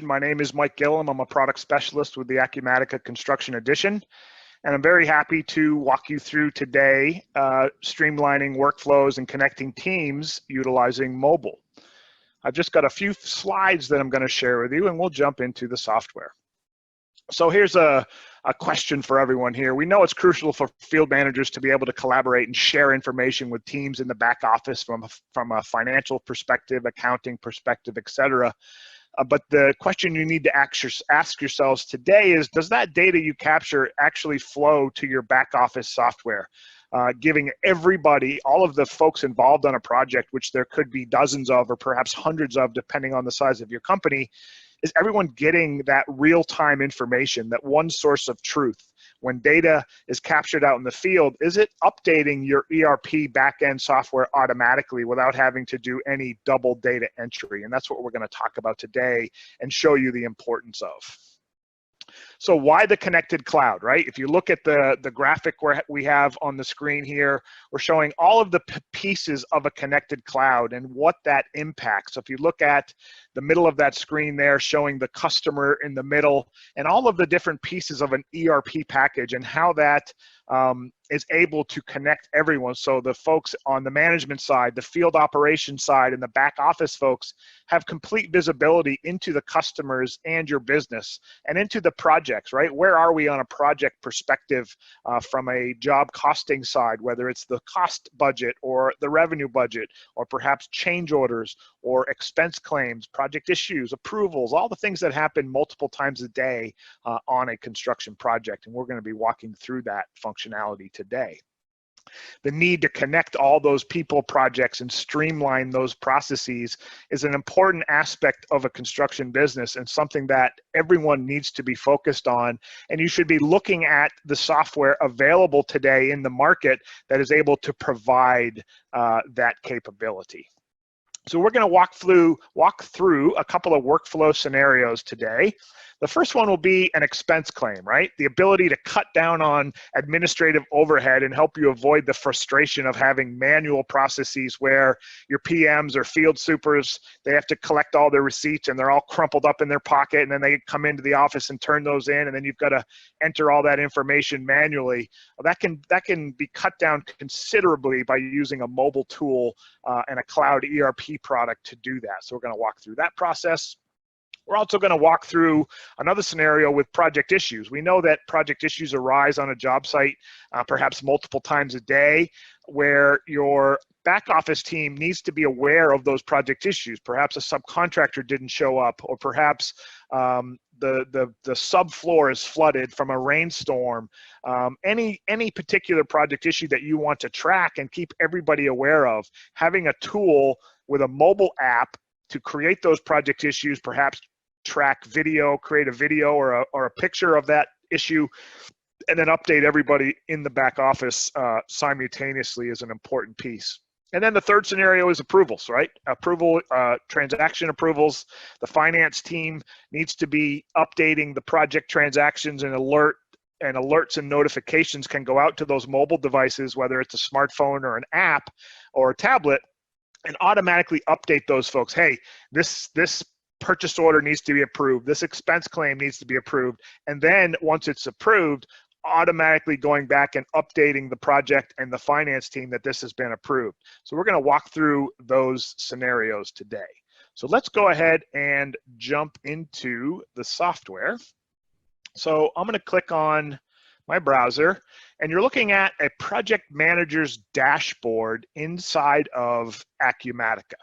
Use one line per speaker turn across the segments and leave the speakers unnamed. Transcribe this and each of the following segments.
My name is Mike Gillum. I'm a product specialist with the Acumatica Construction Edition, and I'm very happy to walk you through today streamlining workflows and connecting teams utilizing mobile. I've just got a few slides that I'm going to share with you, and we'll jump into the software. So here's a question for everyone here. We know it's crucial for field managers to be able to collaborate and share information with teams in the back office from a financial perspective, accounting perspective, etc. But the question you need to ask yourselves today is, does that data you capture actually flow to your back office software? Giving everybody, all of the folks involved on a project, which there could be dozens of or perhaps hundreds of depending on the size of your company, is everyone getting that real-time information, that one source of truth? When data is captured out in the field, is it updating your ERP back-end software automatically without having to do any double data entry? And that's what we're going to talk about today and show you the importance of. So why the connected cloud, right? If you look at the graphic where we have on the screen here, we're showing all of the pieces of a connected cloud and what that impacts. So if you look at the middle of that screen there, showing the customer in the middle and all of the different pieces of an ERP package and how that is able to connect everyone. So the folks on the management side, the field operations side, and the back office folks have complete visibility into the customers and your business and into the projects, right? Where are we on a project perspective from a job costing side, whether it's the cost budget or the revenue budget, or perhaps change orders or expense claims, project issues, approvals, all the things that happen multiple times a day on a construction project. And we're going to be walking through that functionality today. The need to connect all those people, projects, and streamline those processes is an important aspect of a construction business and something that everyone needs to be focused on. And you should be looking at the software available today in the market that is able to provide that capability. So we're going to walk through a couple of workflow scenarios today. The first one will be an expense claim, right? The ability to cut down on administrative overhead and help you avoid the frustration of having manual processes where your PMs or field supers, they have to collect all their receipts and they're all crumpled up in their pocket, and then they come into the office and turn those in, and then you've got to enter all that information manually. Well, that can be cut down considerably by using a mobile tool and a cloud ERP product to do that. So we're going to walk through that process. We're also going to walk through another scenario with project issues. We know that project issues arise on a job site perhaps multiple times a day, where your back office team needs to be aware of those project issues. Perhaps a subcontractor didn't show up, or perhaps the subfloor is flooded from a rainstorm. Any particular project issue that you want to track and keep everybody aware of, having a tool with a mobile app to create those project issues, perhaps track video, create a video or a picture of that issue, and then update everybody in the back office simultaneously is an important piece. And then the third scenario is approvals, right? Transaction approvals. The finance team needs to be updating the project transactions, and alerts and notifications can go out to those mobile devices, whether it's a smartphone or an app or a tablet, and automatically update those folks. Hey, this purchase order needs to be approved. This expense claim needs to be approved. And then once it's approved, automatically going back and updating the project and the finance team that this has been approved. So we're going to walk through those scenarios today. So let's go ahead and jump into the software. So I'm going to click on my browser, and you're looking at a project manager's dashboard inside of Acumatica.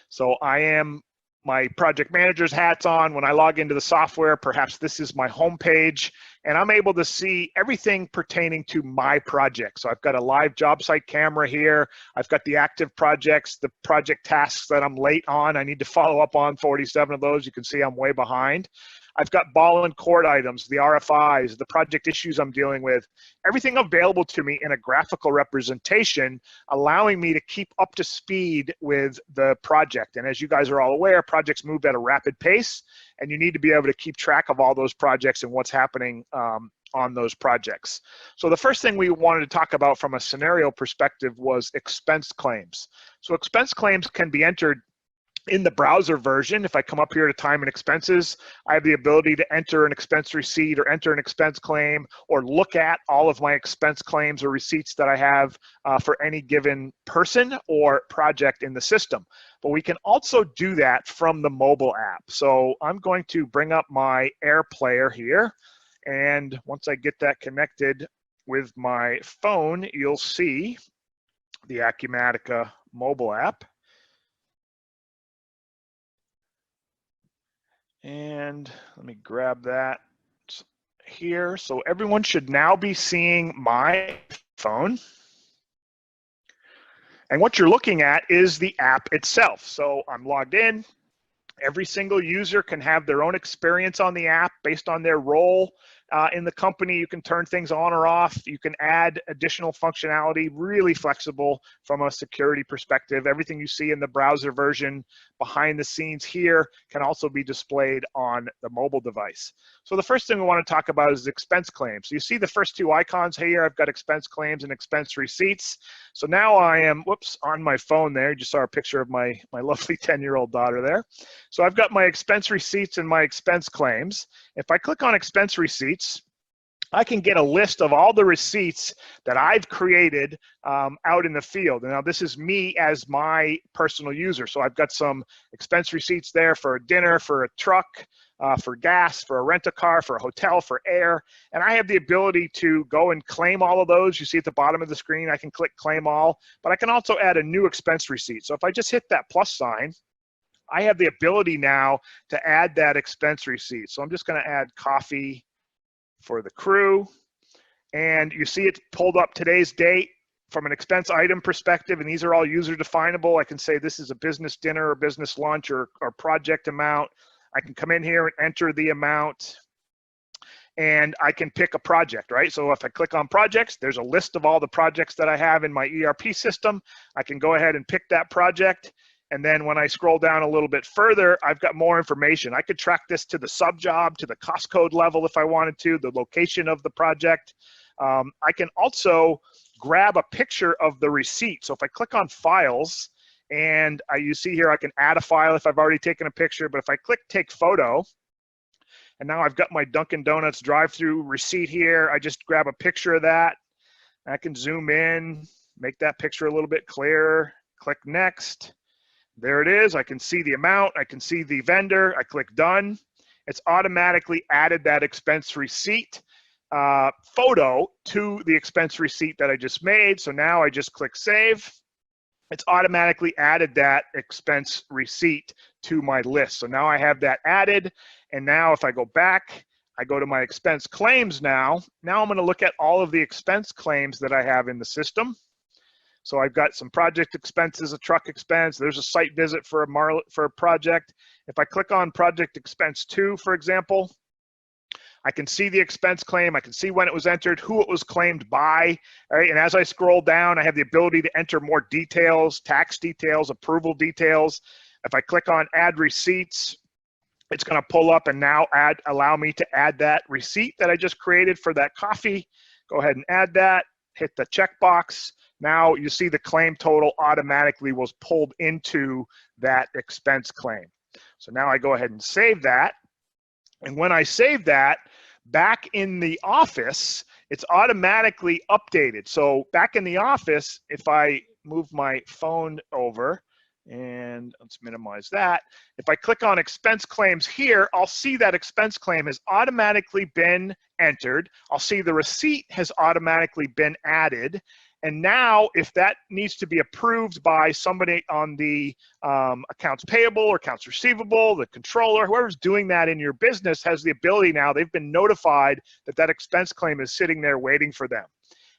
So I am my project manager's hat's on. When I log into the software, perhaps this is my home page, and I'm able to see everything pertaining to my project. So I've got a live job site camera here. I've got the active projects, the project tasks that I'm late on. I need to follow up on 47 of those. You can see I'm way behind. I've got ball and cord items, the RFIs, the project issues I'm dealing with, everything available to me in a graphical representation, allowing me to keep up to speed with the project. And as you guys are all aware, projects move at a rapid pace, and you need to be able to keep track of all those projects and what's happening on those projects. So the first thing we wanted to talk about from a scenario perspective was expense claims. So expense claims can be entered In the browser version, if I come up here to time and expenses, I have the ability to enter an expense receipt or enter an expense claim or look at all of my expense claims or receipts that I have for any given person or project in the system. But we can also do that from the mobile app. So I'm going to bring up my Air Player here. And once I get that connected with my phone, you'll see the Acumatica mobile app. And let me grab that here. So everyone should now be seeing my phone. And what you're looking at is the app itself. So I'm logged in. Every single user can have their own experience on the app based on their role in the company. You can turn things on or off. You can add additional functionality, really flexible from a security perspective. Everything you see in the browser version behind the scenes here can also be displayed on the mobile device. So the first thing we want to talk about is expense claims. So you see the first two icons here. I've got expense claims and expense receipts. So now I am, whoops, on my phone there. You just saw a picture of my lovely 10-year-old daughter there. So I've got my expense receipts and my expense claims. If I click on expense receipts, I can get a list of all the receipts that I've created out in the field. And now this is me as my personal user. So I've got some expense receipts there for a dinner, for a truck, for gas, for a rent-a-car, for a hotel, for air. And I have the ability to go and claim all of those. You see at the bottom of the screen, I can click claim all, but I can also add a new expense receipt. So if I just hit that plus sign, I have the ability now to add that expense receipt. So I'm just going to add coffee for the crew. And you see it pulled up today's date from an expense item perspective, and these are all user definable. I can say this is a business dinner or business lunch or project amount. I can come in here and enter the amount, and I can pick a project, right? So if I click on projects, there's a list of all the projects that I have in my ERP system. I can go ahead and pick that project. And then when I scroll down a little bit further, I've got more information. I could track this to the sub-job, to the cost code level if I wanted to, the location of the project. I can also grab a picture of the receipt. So if I click on files, and you see here I can add a file if I've already taken a picture, but if I click take photo, and now I've got my Dunkin' Donuts drive-through receipt here, I just grab a picture of that. I can zoom in, make that picture a little bit clearer, click next. There it is. I can see the amount. I can see the vendor. I click done. It's automatically added that expense receipt photo to the expense receipt that I just made. So now I just click save. It's automatically added that expense receipt to my list. So now I have that added. And now if I go back, I go to my expense claims now. Now I'm going to look at all of the expense claims that I have in the system. So I've got some project expenses, a truck expense. There's a site visit for a project. If I click on project expense 2, for example, I can see the expense claim. I can see when it was entered, who it was claimed by. All right, and as I scroll down, I have the ability to enter more details, tax details, approval details. If I click on add receipts, it's going to pull up and now allow me to add that receipt that I just created for that coffee. Go ahead and add that, hit the checkbox. Now you see the claim total automatically was pulled into that expense claim. So now I go ahead and save that. And when I save that, back in the office, it's automatically updated. So back in the office, if I move my phone over, and let's minimize that. If I click on expense claims here, I'll see that expense claim has automatically been entered. I'll see the receipt has automatically been added. And now if that needs to be approved by somebody on the accounts payable or accounts receivable, the controller, whoever's doing that in your business has the ability now, they've been notified that that expense claim is sitting there waiting for them.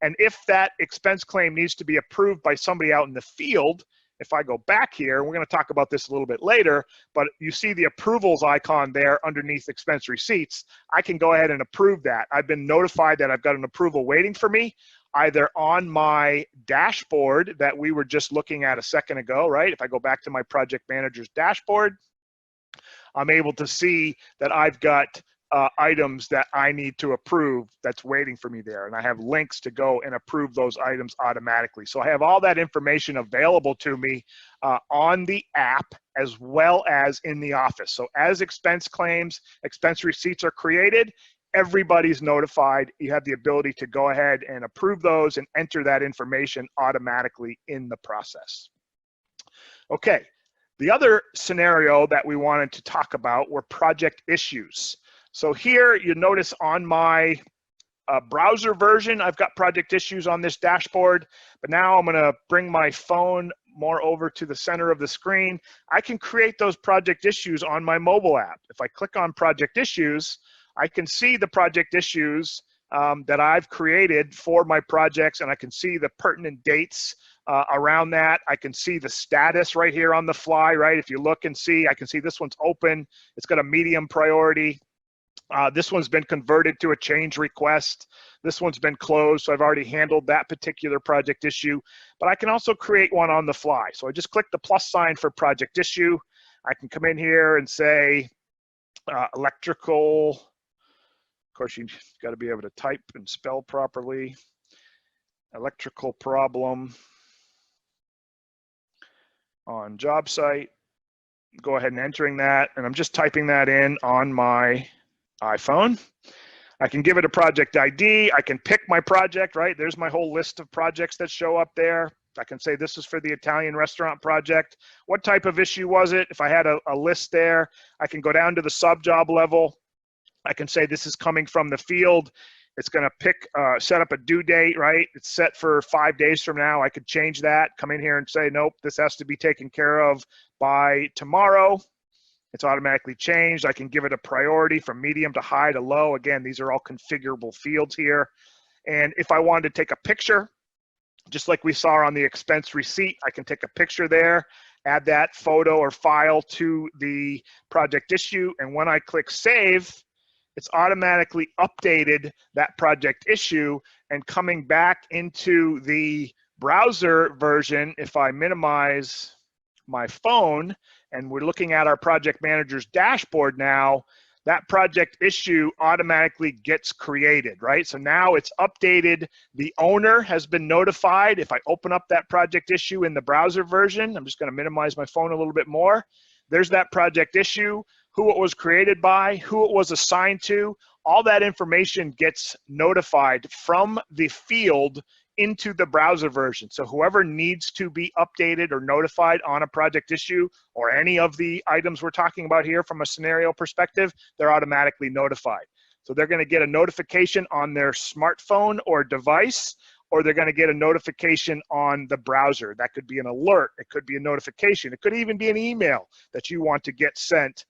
And if that expense claim needs to be approved by somebody out in the field, if I go back here, we're going to talk about this a little bit later, but you see the approvals icon there underneath expense receipts. I can go ahead and approve that. I've been notified that I've got an approval waiting for me, either on my dashboard that we were just looking at a second ago, right? If I go back to my project manager's dashboard, I'm able to see that I've got items that I need to approve that's waiting for me there. And I have links to go and approve those items automatically. So I have all that information available to me on the app as well as in the office. So as expense claims, expense receipts are created, everybody's notified. You have the ability to go ahead and approve those and enter that information automatically in the process. Okay, the other scenario that we wanted to talk about were project issues. So here you notice on my browser version, I've got project issues on this dashboard, but now I'm gonna bring my phone more over to the center of the screen. I can create those project issues on my mobile app. If I click on project issues, I can see the project issues that I've created for my projects, and I can see the pertinent dates around that. I can see the status right here on the fly, right? If you look and see, I can see this one's open. It's got a medium priority. This one's been converted to a change request. This one's been closed, so I've already handled that particular project issue. But I can also create one on the fly. So I just click the plus sign for project issue. I can come in here and say electrical. Of course, you've got to be able to type and spell properly. Electrical problem on job site. Go ahead and entering that, and I'm just typing that in on my iPhone. I can give it a project ID. I can pick my project, right? There's my whole list of projects that show up there. I can say this is for the Italian restaurant project. What type of issue was it? If I had a list there, I can go down to the sub job level. I can say this is coming from the field. It's gonna pick, set up a due date, right? It's set for 5 days from now. I could change that, come in here and say, nope, this has to be taken care of by tomorrow. It's automatically changed. I can give it a priority from medium to high to low. Again, these are all configurable fields here. And if I wanted to take a picture, just like we saw on the expense receipt, I can take a picture there, add that photo or file to the project issue. And when I click save, it's automatically updated that project issue, and coming back into the browser version, if I minimize my phone, and we're looking at our project manager's dashboard now, that project issue automatically gets created, right? So now it's updated. The owner has been notified. If I open up that project issue in the browser version, I'm just gonna minimize my phone a little bit more. There's that project issue, who it was created by, who it was assigned to. All that information gets notified from the field into the browser version. So whoever needs to be updated or notified on a project issue or any of the items we're talking about here from a scenario perspective, they're automatically notified. So they're gonna get a notification on their smartphone or device, or they're gonna get a notification on the browser. That could be an alert, it could be a notification, it could even be an email that you want to get sent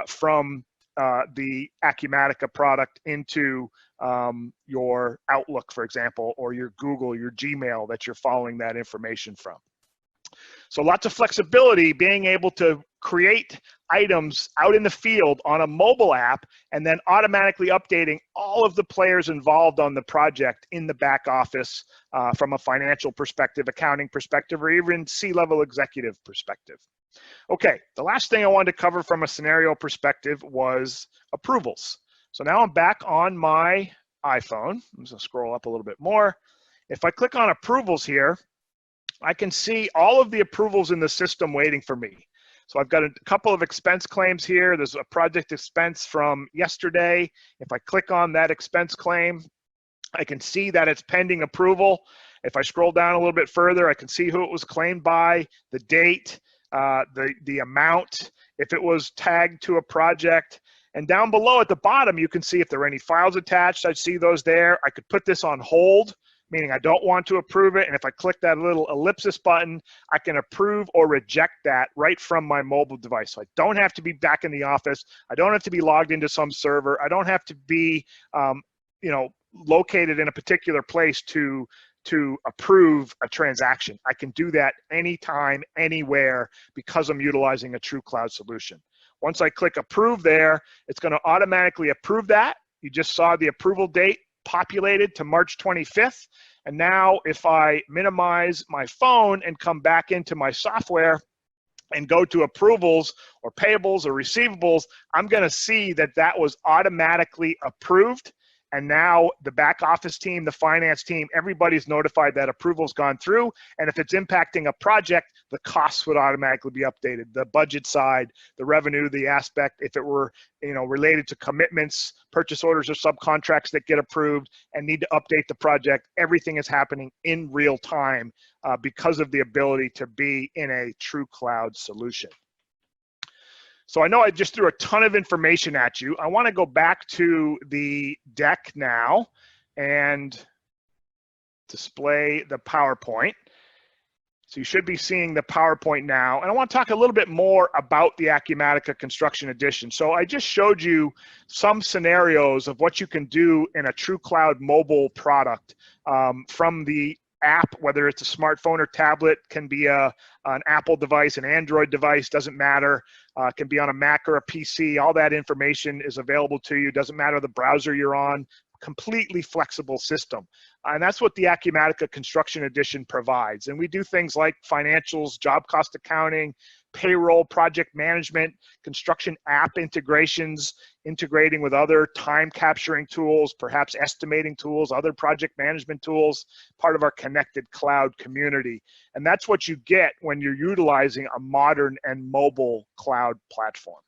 from the Acumatica product into your Outlook, for example, or your Google, your Gmail that you're following that information from. So lots of flexibility, being able to create items out in the field on a mobile app and then automatically updating all of the players involved on the project in the back office from a financial perspective, accounting perspective, or even C-level executive perspective. Okay, the last thing I wanted to cover from a scenario perspective was approvals. So now I'm back on my iPhone. I'm just gonna scroll up a little bit more. If I click on approvals here, I can see all of the approvals in the system waiting for me. So I've got a couple of expense claims here. There's a project expense from yesterday. If I click on that expense claim, I can see that it's pending approval. If I scroll down a little bit further, I can see who it was claimed by, the date, the amount, if it was tagged to a project. And down below at the bottom, you can see if there are any files attached. I'd see those there. I could put this on hold, meaning I don't want to approve it. And if I click that little ellipsis button, I can approve or reject that right from my mobile device. So I don't have to be back in the office. I don't have to be logged into some server. I don't have to be located in a particular place to approve a transaction. I can do that anytime, anywhere, because I'm utilizing a true cloud solution. Once I click approve there, it's going to automatically approve that. You just saw the approval date populated to March 25th. And now if I minimize my phone and come back into my software, and go to approvals or payables or receivables, I'm going to see that that was automatically approved. And now the back office team, the finance team, everybody's notified that approval's gone through. And if it's impacting a project, the costs would automatically be updated. The budget side, the revenue, the aspect, if it were, related to commitments, purchase orders or subcontracts that get approved and need to update the project, everything is happening in real time because of the ability to be in a true cloud solution. So I know I just threw a ton of information at you. I want to go back to the deck now and display the PowerPoint. So you should be seeing the PowerPoint now. And I want to talk a little bit more about the Acumatica Construction Edition. So I just showed you some scenarios of what you can do in a true cloud mobile product from the app, whether it's a smartphone or tablet, can be an Apple device, an Android device, doesn't matter. Can be on a Mac or a PC. All that information is available to you. Doesn't matter the browser you're on. Completely flexible system. And that's what the Acumatica Construction Edition provides. And we do things like financials, job cost accounting, payroll, project management, construction app integrations, integrating with other time capturing tools, perhaps estimating tools, other project management tools, part of our connected cloud community. And that's what you get when you're utilizing a modern and mobile cloud platform.